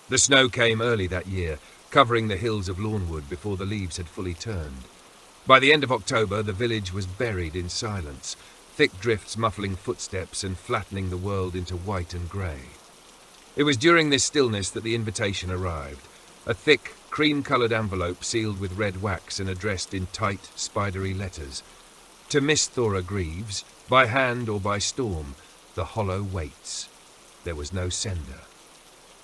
The snow came early that year, covering the hills of Lawnwood before the leaves had fully turned. By the end of October, the village was buried in silence, thick drifts muffling footsteps and flattening the world into white and grey. It was during this stillness that the invitation arrived, a thick, cream-coloured envelope sealed with red wax and addressed in tight, spidery letters. To Miss Thora Greaves, by hand or by storm, the hollow waits. There was no sender.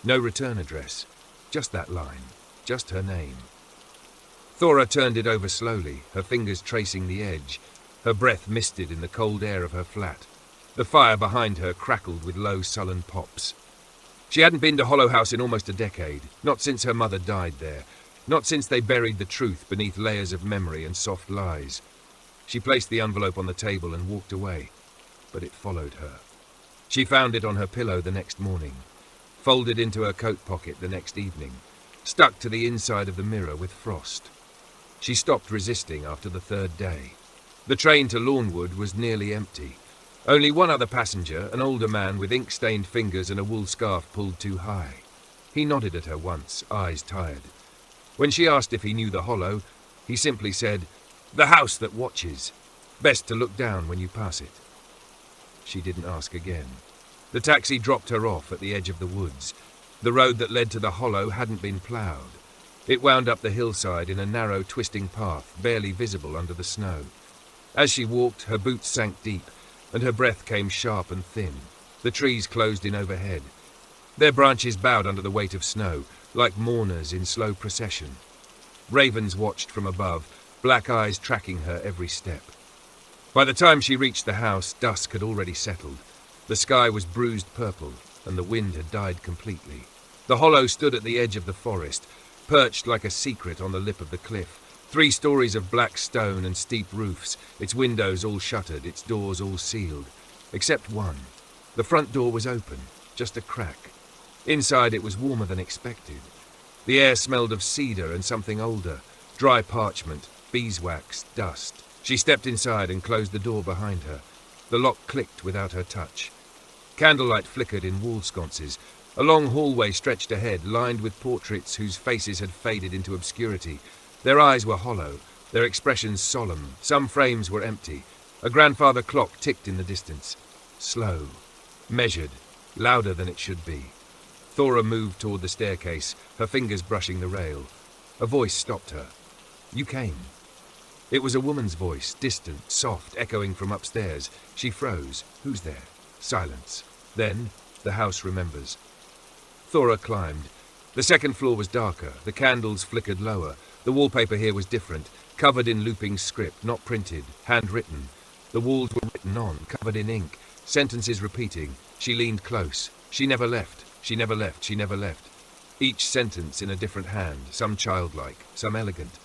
No return address, just that line, just her name. Thora turned it over slowly, her fingers tracing the edge, her breath misted in the cold air of her flat. The fire behind her crackled with low, sullen pops. She hadn't been to Hollow House in almost a decade, not since her mother died there, not since they buried the truth beneath layers of memory and soft lies. She placed the envelope on the table and walked away, but it followed her. She found it on her pillow the next morning, folded into her coat pocket the next evening, stuck to the inside of the mirror with frost. She stopped resisting after the third day. The train to Lawnwood was nearly empty. Only one other passenger, an older man with ink-stained fingers and a wool scarf pulled too high. He nodded at her once, eyes tired. When she asked if he knew the hollow, he simply said, "The house that watches. Best to look down when you pass it." She didn't ask again. The taxi dropped her off at the edge of the woods. The road that led to the hollow hadn't been ploughed. It wound up the hillside in a narrow, twisting path, barely visible under the snow. As she walked, her boots sank deep, and her breath came sharp and thin. The trees closed in overhead. Their branches bowed under the weight of snow, like mourners in slow procession. Ravens watched from above, black eyes tracking her every step. By the time she reached the house, dusk had already settled. The sky was bruised purple, and the wind had died completely. The hollow stood at the edge of the forest, perched like a secret on the lip of the cliff. 3 stories of black stone and steep roofs, its windows all shuttered, its doors all sealed. Except one. The front door was open, just a crack. Inside it was warmer than expected. The air smelled of cedar and something older, dry parchment, beeswax, dust. She stepped inside and closed the door behind her. The lock clicked without her touch. Candlelight flickered in wall sconces. A long hallway stretched ahead, lined with portraits whose faces had faded into obscurity. Their eyes were hollow, their expressions solemn. Some frames were empty. A grandfather clock ticked in the distance. Slow, measured, louder than it should be. Thora moved toward the staircase, her fingers brushing the rail. A voice stopped her. "You came." It was a woman's voice, distant, soft, echoing from upstairs. She froze. "Who's there?" Silence. Then, "The house remembers." Thora climbed. The second floor was darker. The candles flickered lower. The wallpaper here was different, covered in looping script, not printed, handwritten. The walls were written on, covered in ink, sentences repeating. She leaned close. "She never left. She never left. She never left." Each sentence in a different hand, some childlike, some elegant,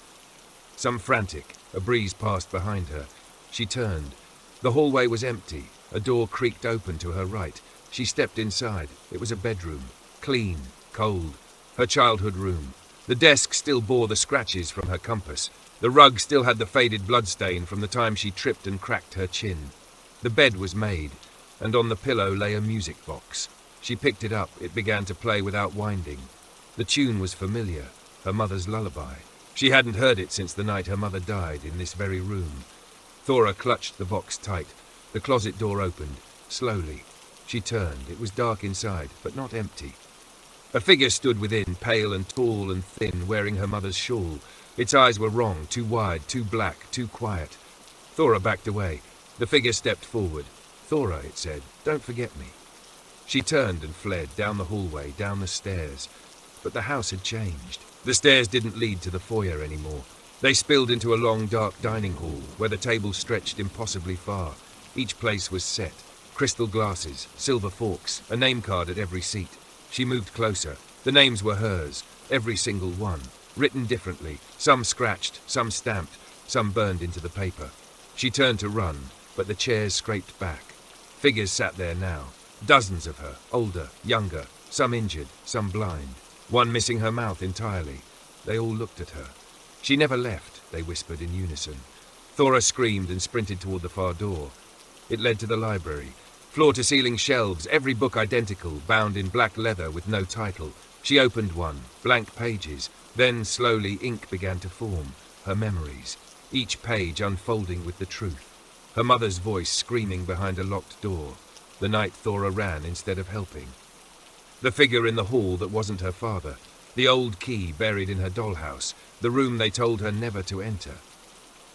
some frantic. A breeze passed behind her. She turned. The hallway was empty. A door creaked open to her right. She stepped inside. It was a bedroom. Clean, cold. Her childhood room. The desk still bore the scratches from her compass. The rug still had the faded bloodstain from the time she tripped and cracked her chin. The bed was made, and on the pillow lay a music box. She picked it up. It began to play without winding. The tune was familiar, her mother's lullaby. She hadn't heard it since the night her mother died in this very room. Thora clutched the box tight. The closet door opened. Slowly. She turned. It was dark inside, but not empty. A figure stood within, pale and tall and thin, wearing her mother's shawl. Its eyes were wrong, too wide, too black, too quiet. Thora backed away. The figure stepped forward. "Thora," it said, "don't forget me." She turned and fled, down the hallway, down the stairs. But the house had changed. The stairs didn't lead to the foyer anymore. They spilled into a long, dark dining hall, where the tables stretched impossibly far. Each place was set. Crystal glasses, silver forks, a name card at every seat. She moved closer. The names were hers, every single one, written differently, some scratched, some stamped, some burned into the paper. She turned to run, but the chairs scraped back. Figures sat there now, dozens of her, older, younger, some injured, some blind, one missing her mouth entirely. They all looked at her. "She never left," they whispered in unison. Thora screamed and sprinted toward the far door. It led to the library. Floor-to-ceiling shelves, every book identical, bound in black leather with no title. She opened one, blank pages. Then, slowly, ink began to form. Her memories, each page unfolding with the truth. Her mother's voice screaming behind a locked door. The night Thora ran instead of helping. The figure in the hall that wasn't her father. The old key buried in her dollhouse. The room they told her never to enter.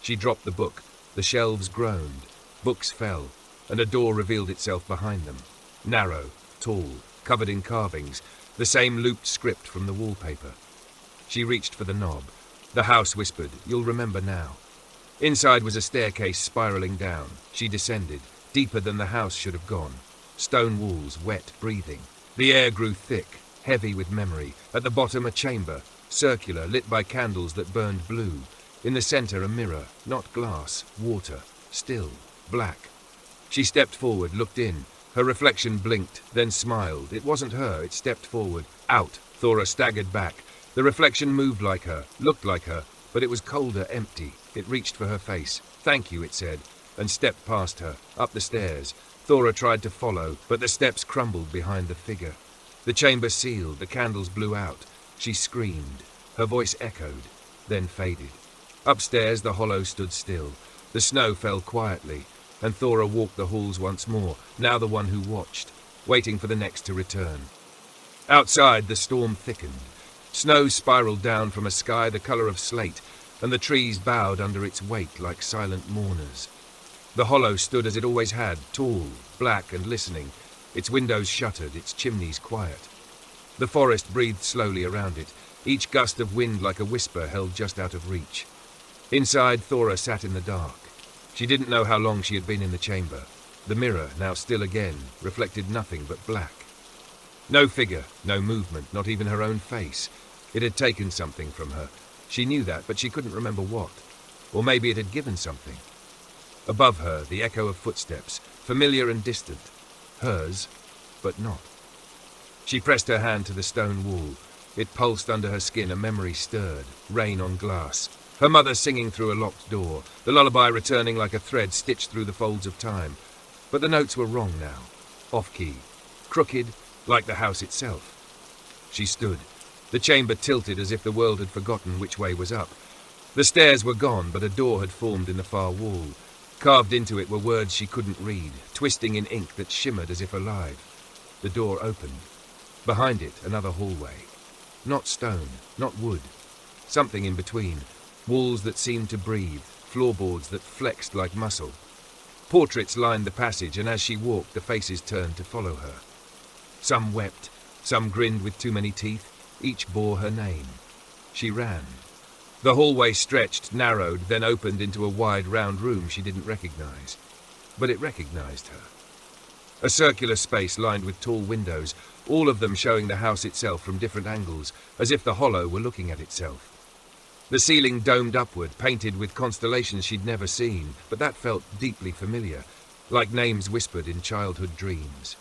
She dropped the book. The shelves groaned. Books fell, and a door revealed itself behind them. Narrow, tall, covered in carvings, the same looped script from the wallpaper. She reached for the knob. The house whispered, "You'll remember now." Inside was a staircase spiraling down. She descended, deeper than the house should have gone. Stone walls, wet, breathing. The air grew thick, heavy with memory. At the bottom, a chamber, circular, lit by candles that burned blue. In the center, a mirror, not glass, water, still, black. She stepped forward, looked in. Her reflection blinked, then smiled. It wasn't her, it stepped forward. Out. Thora staggered back. The reflection moved like her, looked like her, but it was colder, empty. It reached for her face. "Thank you," it said, and stepped past her, up the stairs. Thora tried to follow, but the steps crumbled behind the figure. The chamber sealed, the candles blew out. She screamed. Her voice echoed, then faded. Upstairs, the hollow stood still. The snow fell quietly, and Thora walked the halls once more, now the one who watched, waiting for the next to return. Outside, the storm thickened. Snow spiraled down from a sky the color of slate, and the trees bowed under its weight like silent mourners. The hollow stood as it always had, tall, black and listening, its windows shuttered, its chimneys quiet. The forest breathed slowly around it, each gust of wind like a whisper held just out of reach. Inside, Thora sat in the dark. She didn't know how long she had been in the chamber. The mirror, now still again, reflected nothing but black. No figure, no movement, not even her own face. It had taken something from her. She knew that, but she couldn't remember what. Or maybe it had given something. Above her, the echo of footsteps, familiar and distant. Hers, but not. She pressed her hand to the stone wall. It pulsed under her skin, a memory stirred, rain on glass. Her mother singing through a locked door, the lullaby returning like a thread stitched through the folds of time. But the notes were wrong now, off-key, crooked, like the house itself. She stood. The chamber tilted as if the world had forgotten which way was up. The stairs were gone, but a door had formed in the far wall. Carved into it were words she couldn't read, twisting in ink that shimmered as if alive. The door opened. Behind it, another hallway. Not stone, not wood. Something in between. Walls that seemed to breathe, floorboards that flexed like muscle. Portraits lined the passage, and as she walked, the faces turned to follow her. Some wept, some grinned with too many teeth. Each bore her name. She ran. The hallway stretched, narrowed, then opened into a wide, round room she didn't recognize. But it recognized her. A circular space lined with tall windows, all of them showing the house itself from different angles, as if the hollow were looking at itself. The ceiling domed upward, painted with constellations she'd never seen, but that felt deeply familiar, like names whispered in childhood dreams.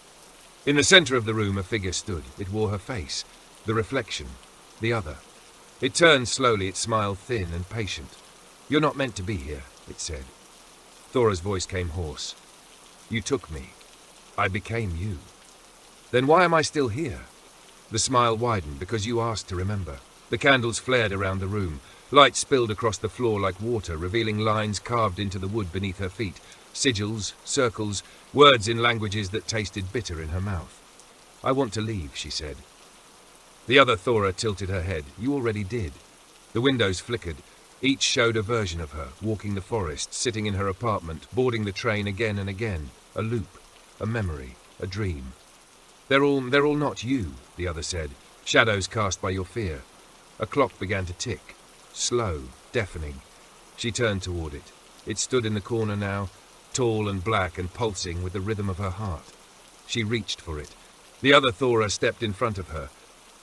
In the center of the room, a figure stood. It wore her face, the reflection, the other. It turned slowly, its smile thin and patient. "You're not meant to be here," it said. Thora's voice came hoarse. "You took me. I became you. Then why am I still here?" The smile widened. "Because you asked to remember." The candles flared around the room. Light spilled across the floor like water, revealing lines carved into the wood beneath her feet. Sigils, circles, words in languages that tasted bitter in her mouth. "I want to leave," she said. The other Thora tilted her head. "You already did." The windows flickered. Each showed a version of her, walking the forest, sitting in her apartment, boarding the train again and again. A loop, a memory, a dream. They're all not you," the other said. "Shadows cast by your fear." A clock began to tick. Slow, deafening. She turned toward it. It stood in the corner now, tall and black and pulsing with the rhythm of her heart. She reached for it. The other Thora stepped in front of her.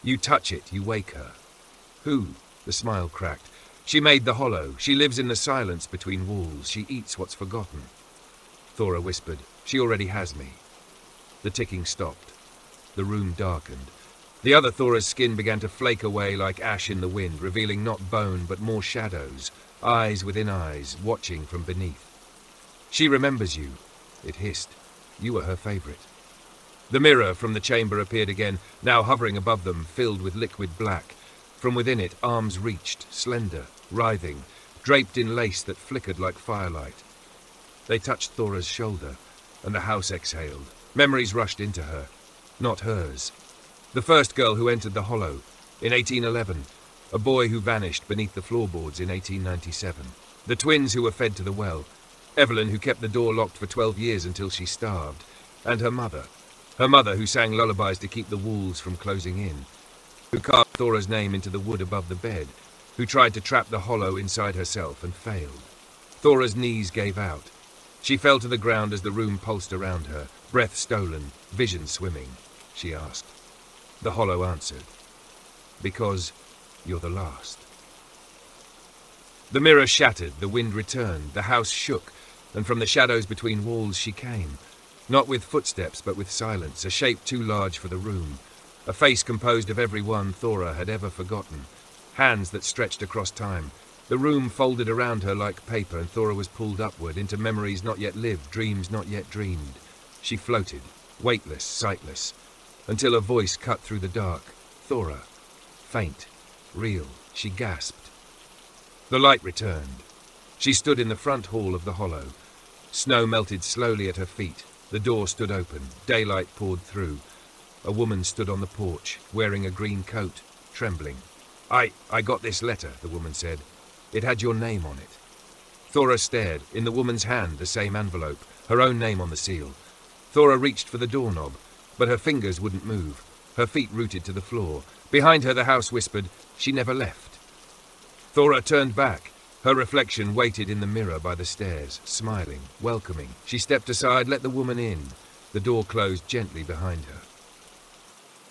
"You touch it, you wake her." "Who?" The smile cracked. "She made the hollow. She lives in the silence between walls. She eats what's forgotten." Thora whispered, "She already has me." The ticking stopped. The room darkened. The other Thora's skin began to flake away like ash in the wind, revealing not bone but more shadows, eyes within eyes, watching from beneath. "She remembers you," it hissed. You were her favourite. The mirror from the chamber appeared again, now hovering above them, filled with liquid black. From within it, arms reached, slender, writhing, draped in lace that flickered like firelight. They touched Thora's shoulder, and the house exhaled. Memories rushed into her, not hers. The first girl who entered the hollow, in 1811, a boy who vanished beneath the floorboards in 1897. The twins who were fed to the well, Evelyn who kept the door locked for 12 years until she starved, and her mother who sang lullabies to keep the wolves from closing in, who carved Thora's name into the wood above the bed, who tried to trap the hollow inside herself and failed. Thora's knees gave out. She fell to the ground as the room pulsed around her, breath stolen, vision swimming. She asked. The hollow answered, "Because you're the last." The mirror shattered, the wind returned, the house shook, and from the shadows between walls she came. Not with footsteps, but with silence, a shape too large for the room. A face composed of every one Thora had ever forgotten. Hands that stretched across time. The room folded around her like paper, and Thora was pulled upward into memories not yet lived, dreams not yet dreamed. She floated, weightless, sightless, until a voice cut through the dark. Thora. Faint. Real. She gasped. The light returned. She stood in the front hall of the hollow. Snow melted slowly at her feet. The door stood open. Daylight poured through. A woman stood on the porch, wearing a green coat, trembling. I got this letter," the woman said. "It had your name on it." Thora stared. In the woman's hand, the same envelope, her own name on the seal. Thora reached for the doorknob, but her fingers wouldn't move. Her feet rooted to the floor. Behind her, the house whispered, "She never left." Thora turned back. Her reflection waited in the mirror by the stairs, smiling, welcoming. She stepped aside, let the woman in. The door closed gently behind her.